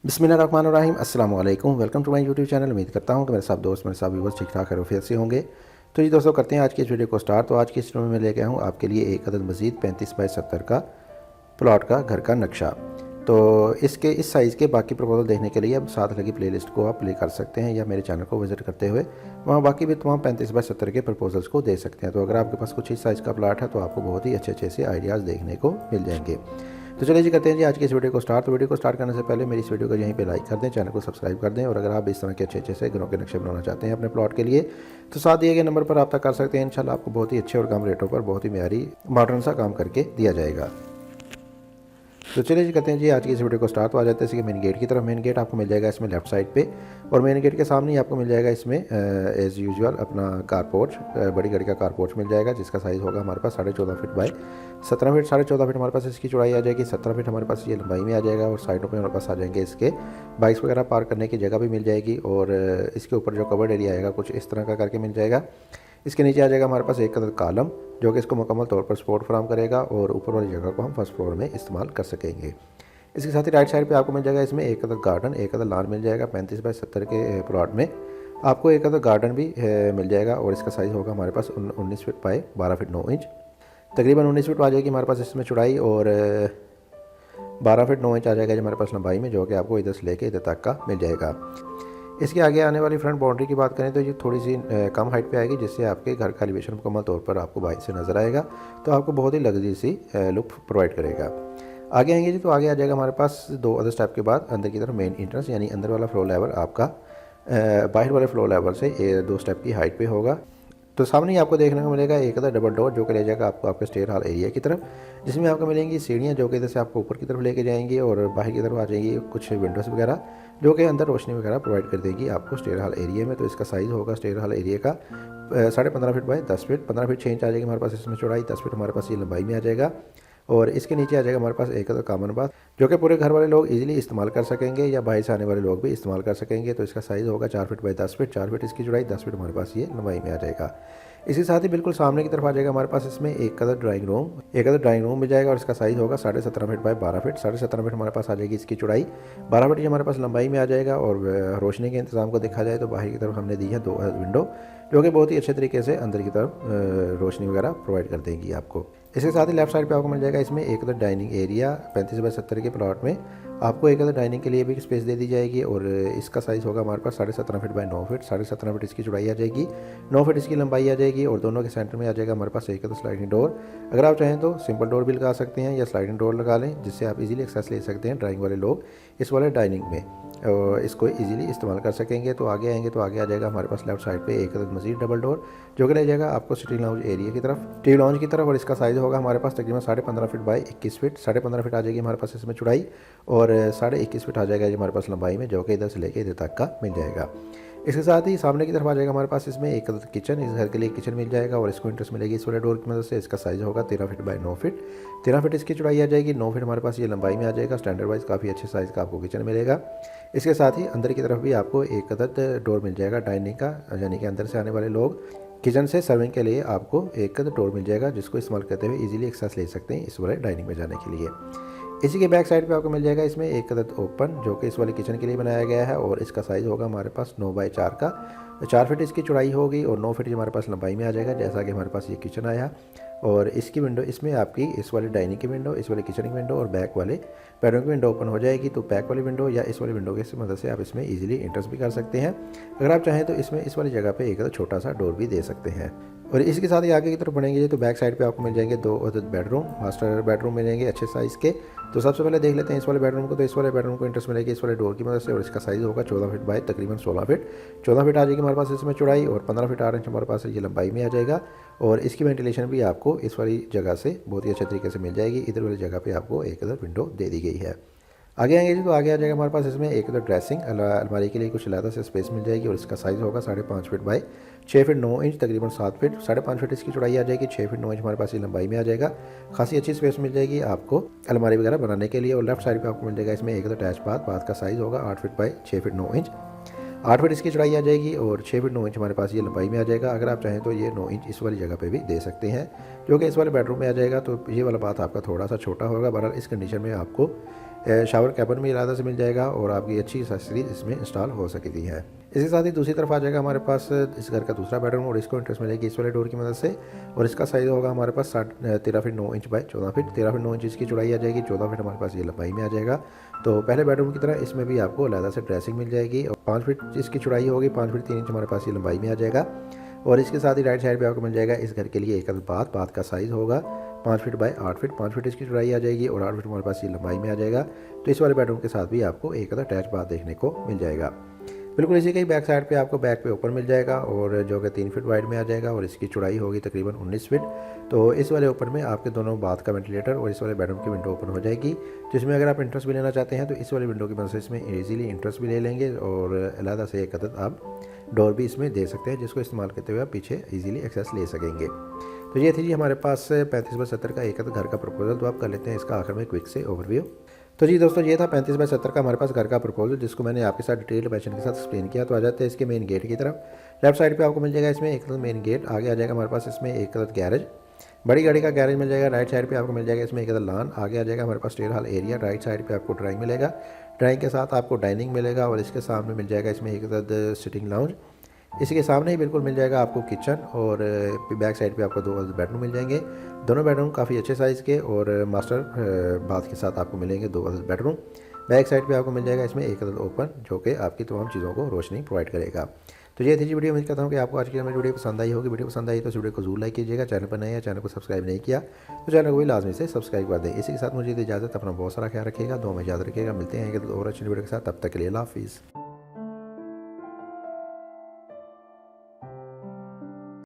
बिस्मिल्लाहिर्रहमानिर्रहीम अस्सलाम वालेकुम। Welcome to my YouTube channel. उम्मीद करता हूँ कि मेरे सब दोस्त मेरे सब व्यूअर्स ठीक ठाक खैरियत से होंगे। तो जी दोस्तों, करते हैं आज की इस वीडियो को स्टार्ट। तो आज की इस वीडियो में मैं लेके आया हूँ आपके लिए एक अदद मज़ीद 35 बाई 70 का प्लॉट का घर का नक्शा। तो इसके इस साइज़ के बाकी प्रपोजल देखने के लिए अब साथ लगी प्लेलिस्ट को आप प्ले कर सकते हैं या मेरे चैनल को विजिट करते हुए वहाँ बाकी भी तमाम 35 बाई 70 के प्रपोजल्स को दे सकते हैं। तो अगर आपके पास कुछ इस साइज़ का प्लाट है तो आपको बहुत ही अच्छे अच्छे से आइडियाज़ देखने को मिल जाएंगे। तो चलिए जी, करते हैं जी आज की इस वीडियो को स्टार्ट। तो वीडियो को स्टार्ट करने से पहले मेरी इस वीडियो को यहीं पे लाइक कर दें, चैनल को सब्सक्राइब कर दें, और अगर आप इस तरह के अच्छे अच्छे से घरों के नक्शे बनाना चाहते हैं अपने प्लॉट के लिए तो साथ दिए गए नंबर पर रब्ता कर सकते हैं। इंशाल्लाह आपको बहुत ही अच्छे और कम रेटों पर बहुत ही म्यारी मॉडर्न सा काम करके दिया जाएगा। तो चलिए जी, करते हैं जी आज की इस वीडियो को स्टार्ट। तो आ जाते हैं इसके मेन गेट की तरफ। मेन गेट आपको मिल जाएगा इसमें लेफ्ट साइड पे, और मेन गेट के सामने ही आपको मिल जाएगा इसमें एज़ यूजुअल अपना कारपोर्च, बड़ी गाड़ी का कारपोर्च मिल जाएगा, जिसका साइज़ होगा हमारे पास 14.5 फीट बाय 17 फीट। 14.5 फीट हमारे पास इसकी चौड़ाई आ जाएगी, 17 फीट हमारे पास ये लंबाई में आ जाएगा, और साइडों पर हमारे पास आ जाएंगे इसके बाइक्स वगैरह पार्क करने की जगह भी मिल जाएगी। और इसके ऊपर जो कवर्ड एरिया आएगा कुछ इस तरह का करके मिल जाएगा। इसके नीचे आ जाएगा हमारे पास एक अदद कॉलम जो कि इसको मुकम्मल तौर पर सपोर्ट फराहम करेगा, और ऊपर वाली जगह को हम फर्स्ट फ्लोर में इस्तेमाल कर सकेंगे। इसके साथ ही राइट साइड पे आपको मिल जाएगा इसमें एक अदद गार्डन, एक अदद लॉन मिल जाएगा। 35 बाई 70 के प्लॉट में आपको एक अदद गार्डन भी मिल जाएगा, और इसका साइज़ होगा हमारे पास 19 फीट बाय 12 फीट 9 इंच। तकरीबन 19 फीट आ जाएगी हमारे पास इसमें चौड़ाई, और 12 फीट 9 इंच आ जाएगा हमारे पास लंबाई में, जो कि आपको इधर से लेके इधर तक का मिल जाएगा। इसके आगे आने वाली फ्रंट बाउंड्री की बात करें तो ये थोड़ी सी कम हाइट पे आएगी, जिससे आपके घर का एलिवेशन मुकम्मल तौर पर आपको बाहर से नज़र आएगा, तो आपको बहुत ही लग्जरी सी लुक प्रोवाइड करेगा। आगे आएंगे जी तो आगे आ जाएगा हमारे पास दो अदर स्टेप के बाद अंदर की तरफ मेन इंट्रेंस, यानी अंदर वाला फ्लोर लेवल आपका बाहर वाले फ्लोर लेवल से 2 स्टेप की हाइट पे होगा। तो सामने ही आपको देखने को मिलेगा एक अदर डबल डोर जो कि ले जाएगा आपको आपके स्टेयर हॉल एरिया की तरफ, जिसमें आपको मिलेंगी सीढ़ियाँ जो कि इधर से आपको ऊपर की तरफ लेके जाएंगी, और बाहर की तरफ आ जाएंगी कुछ विंडोज़ वगैरह जो कि अंदर रोशनी वगैरह प्रोवाइड कर देगी आपको स्टेयर हॉल एरिया में। तो इसका साइज़ होगा स्टेयर हॉल एरिया का 15.5 feet by 10 feet, 15 feet 6 inch आ जाएगी हमारे पास इसमें चौड़ाई, 10 फीट हमारे पास ये लंबाई में आ जाएगा। और इसके नीचे आ जाएगा हमारे पास एक अदर कॉमन बाथ जो कि पूरे घर वाले लोग इजीली इस्तेमाल कर सकेंगे या बाहर से आने वाले लोग भी इस्तेमाल कर सकेंगे। तो इसका साइज़ होगा 4 फीट बाय 10 फीट, 4 फीट इसकी चौड़ाई, 10 फीट हमारे पास ये लंबाई में आ जाएगा। इसके साथ ही बिल्कुल सामने की तरफ आ जाएगा हमारे पास इसमें एक अदर ड्राइंग रूम मिल जाएगा, और इसका साइज़ होगा 17.5 फीट बाय 12 फीट, 17.5 फीट हमारे पास आ जाएगी इसकी चौड़ाई, 12 फीट ये हमारे पास लंबाई में आ जाएगा। और रोशनी के इंतजाम को देखा जाए तो बाहर की तरफ हमने दी है 2 विंडो जो कि बहुत ही अच्छे तरीके से अंदर की तरफ रोशनी वगैरह प्रोवाइड कर देंगी आपको। इसके साथ ही लेफ्ट साइड पे आपको मिल जाएगा इसमें एक अदर डाइनिंग एरिया। 35 बाई 70 के प्लॉट में आपको एक अदर डाइनिंग के लिए भी स्पेस दे दी जाएगी, और इसका साइज़ होगा हमारे पास 17.5 फीट बाय 9 फीट, 17.5 फीट इसकी चौड़ाई आ जाएगी, 9 फीट इसकी लंबाई आ जाएगी, और दोनों के सेंटर में आ जाएगा हमारे पास एक अदर स्लाइडिंग डोर। अगर आप चाहें तो सिंपल डोर भी लगा सकते हैं या स्लाइडिंग डोर लगा लें, जिससे आप इजीली एक्सेस ले सकते हैं ड्राइंग वाले लोग इस वाले डाइनिंग में, इसको इजीली इस्तेमाल कर सकेंगे। तो आगे आएंगे तो आगे आ जाएगा हमारे पास लेफ्ट साइड पे एक अदद मजीद डबल डोर जो कि ले जाएगा आपको सिटी लाउंज एरिया की तरफ, टी लाउंज की तरफ, और इसका साइज़ होगा हमारे पास तकरीबन 15.5 फीट बाय 21 फीट, 15.5 फीट आ जाएगी हमारे पास इसमें चौड़ाई, और 21.5 फीट आ जाएगा ये हमारे पास लंबाई में, जो कि इधर से लेके इधर तक का मिल जाएगा। इसके साथ ही सामने की तरफ आ जाएगा हमारे पास इसमें एक किचन, इस घर के लिए किचन मिल जाएगा, और इसको इंट्रेस्ट मिलेगी इस वाले डोर की मदद से। इसका साइज़ होगा 13 फीट बाय 9 फीट, 13 फीट इसकी चौड़ाई आ जाएगी, 9 फीट हमारे पास ये लंबाई में आ जाएगा। स्टैंडर्ड वाइज काफ़ी अच्छे साइज़ का आपको किचन मिलेगा। इसके साथ ही अंदर की तरफ भी आपको एक अदद डोर मिल जाएगा डाइनिंग का, यानी कि अंदर से आने वाले लोग किचन से सर्विंग के लिए आपको एक अदद डोर मिल जाएगा, जिसको इस्तेमाल करते हुए इजीली एक्सेस ले सकते हैं इस वाले डाइनिंग में जाने के लिए। इसी के बैक साइड पे आपको मिल जाएगा इसमें एक अदद ओपन जो कि इस वाले किचन के लिए बनाया गया है, और इसका साइज़ होगा हमारे पास 9 बाई 4 का, 4 फीट इसकी चौड़ाई होगी, और 9 फीट हमारे पास लंबाई में आ जाएगा, जैसा कि हमारे पास ये किचन आया। और इसकी विंडो इसमें आपकी इस वाले डाइनिंग की विंडो, इस वाले किचन की विंडो और बैक वाले बेडरूम की विंडो ओपन हो जाएगी। तो बैक वाली विंडो या इस वाली विंडो की मदद से आप इसमें इजीली इंटर्स भी कर सकते हैं। अगर आप चाहें तो इसमें इस वाली जगह पे एक छोटा सा डोर भी दे सकते हैं। और इसके साथ ही आगे की तरफ बढ़ेंगे तो बैक साइड पे आपको मिल जाएंगे 2 अदद बेडरूम, मास्टर बेडरूम मिलेंगे अच्छे साइज़ के। तो सबसे पहले देख लेते हैं इस वाले बेडरूम को। तो इस वाले बेडरूम को इंटरेस्ट मिलेगी इस वाले डोर की मदद से, और इसका साइज़ होगा 14 फीट बाय तकरीबन 16 फीट, 14 फीट आ जाएगी हमारे पास इसमें चौड़ाई, और 15 फीट 8 इंच हमारे पास ये लंबाई में आ जाएगा। और इसकी वेंटिलेशन भी आपको इस वाली जगह से बहुत ही अच्छे तरीके से मिल जाएगी। इधर वाली जगह पे आपको एक अदर विंडो दे दी गई है। आगे आएंगे जी तो आगे आ जाएगा हमारे पास इसमें एक अदर ड्रेसिंग अलमारी के लिए कुछ अलग से स्पेस मिल जाएगी, और इसका साइज़ होगा 5.5 फीट बाय 6 फीट 9 इंच तकरीबन 7 फीट, 5.5 फीट इसकी चौड़ाई आ जाएगी, 6 फीट 9 इंच हमारे पास ये लंबाई में आ जाएगा। खासी अच्छी स्पेस मिल जाएगी आपको अलमारी वगैरह बनाने के लिए। और लेफ्ट साइड पे आपको मिल जाएगा इसमें एक अदर अटैच बाथ का साइज़ होगा 8 feet by 6 feet 9 inch, 8 feet इसकी चौड़ाई आ जाएगी, और 6 फीट 9 इंच हमारे पास ये लंबाई में आ जाएगा। अगर आप चाहें तो ये 9 इंच इस वाली जगह पे भी दे सकते हैं, जो कि इस वाले बेडरूम में आ जाएगा। तो ये वाला बात आपका थोड़ा सा छोटा होगा, बहरहाल इस कंडीशन में आपको शावर कैबिन भी अलग से मिल जाएगा और आपकी अच्छी एक्सेसरीज इसमें इंस्टॉल हो सकती है। इसके साथ ही दूसरी तरफ आ जाएगा हमारे पास इस घर का दूसरा बेडरूम और इसको इंटरेस्ट मिलेगी इस वाले डोर की मदद से। और इसका साइज़ होगा हमारे पास 13 feet 9 inch by 14 feet. 13 feet 9 inch इसकी चौड़ाई आ जाएगी, 14 फीट हमारे पास ये लंबाई में आ जाएगा। तो पहले बेडरूम की तरह इसमें भी आपको अलग से ड्रेसिंग मिल जाएगी और 5 फीट इसकी चौड़ाई होगी, 5 फीट 3 इंच हमारे पास ये लंबाई में आ जाएगा। और इसके साथ ही राइट साइड पे आपको मिल जाएगा इस घर के लिए एक बाथ का साइज़ होगा 5 फीट बाई 8 फीट। 5 फीट इसकी चौड़ाई आ जाएगी और 8 फीट हमारे पास ये लंबाई में आ जाएगा। तो इस वाले बेडरूम के साथ भी आपको एक अटैच बाथ देखने को मिल जाएगा। बिल्कुल इसी के ही बैक साइड पे आपको बैक पे ओपन मिल जाएगा और जो कि 3 फीट वाइड में आ जाएगा और इसकी चौड़ाई होगी तकरीबन 19 फीट। तो इस वाले ओपन में आपके दोनों बाथ का वेंटिलेटर और इस वाले बेडरूम की विंडो ओपन हो जाएगी, जिसमें अगर आप इंटरेस्ट भी लेना चाहते हैं तो इस वाली विंडो की मदद से इसमें ईजीली इंटरेस्ट भी ले लेंगे और अलहदा से एक अदद आप डोर भी इसमें दे सकते हैं, जिसको इस्तेमाल करते हुए आप पीछे ईजिली एक्सेस ले सकेंगे। तो ये थी जी हमारे पास 35/70 का एक घर का प्रपोजल। तो आप कर लेते हैं इसका आखिर में क्विक से ओवरव्यू। तो जी दोस्तों, ये था 35/70 का हमारे पास घर का प्रपोजल, जिसको मैंने आपके साथ डिटेल मैंशन के साथ एक्सप्लेन किया। तो आ जाते हैं इसके मेन गेट की तरफ। लेफ्ट साइड पे आपको मिल जाएगा इसमें एक मेन गेट, आगे आ जाएगा हमारे पास इसमें एक गैरेज, बड़ी गाड़ी का गैरेज मिल जाएगा। राइट साइड पे आपको मिल जाएगा इसमें एक लान, आगे आ जाएगा हमारे पास stair hall area. Right side पे आपको ड्राइंग मिलेगा, ड्राइंग के साथ आपको डाइनिंग मिलेगा और इसके सामने मिल जाएगा इसमें एक सिटिंग लाउंज। इसी के सामने ही बिल्कुल मिल जाएगा आपको किचन और बैक साइड पे आपको 2 बेडरूम मिल जाएंगे। दोनों बेडरूम काफ़ी अच्छे साइज़ के और मास्टर बाथ के साथ आपको मिलेंगे 2 बेडरूम। बैक साइड पे आपको मिल जाएगा इसमें एक ओपन, जो कि आपकी तमाम चीज़ों को रोशनी प्रोवाइड करेगा। तो ये थी जी वीडियो। उम्मीद करता हूँ कि आपको आज की मेरी वीडियो पसंद आई होगी। वीडियो पसंद आई तो इस वीडियो को जरूर लाइक कीजिएगा। चैनल पर नए हैं, चैनल को सब्सक्राइब नहीं किया तो चैनल को भी लाजमी से सब्सक्राइब कर दें। इसी के साथ मुझे इजाज़त, अपना बहुत सारा ख्याल रखिएगा, दुआ में याद रखिएगा। मिलते हैं एक और अच्छी वीडियो के साथ, तब तक के लिए अल्लाह हाफिज़।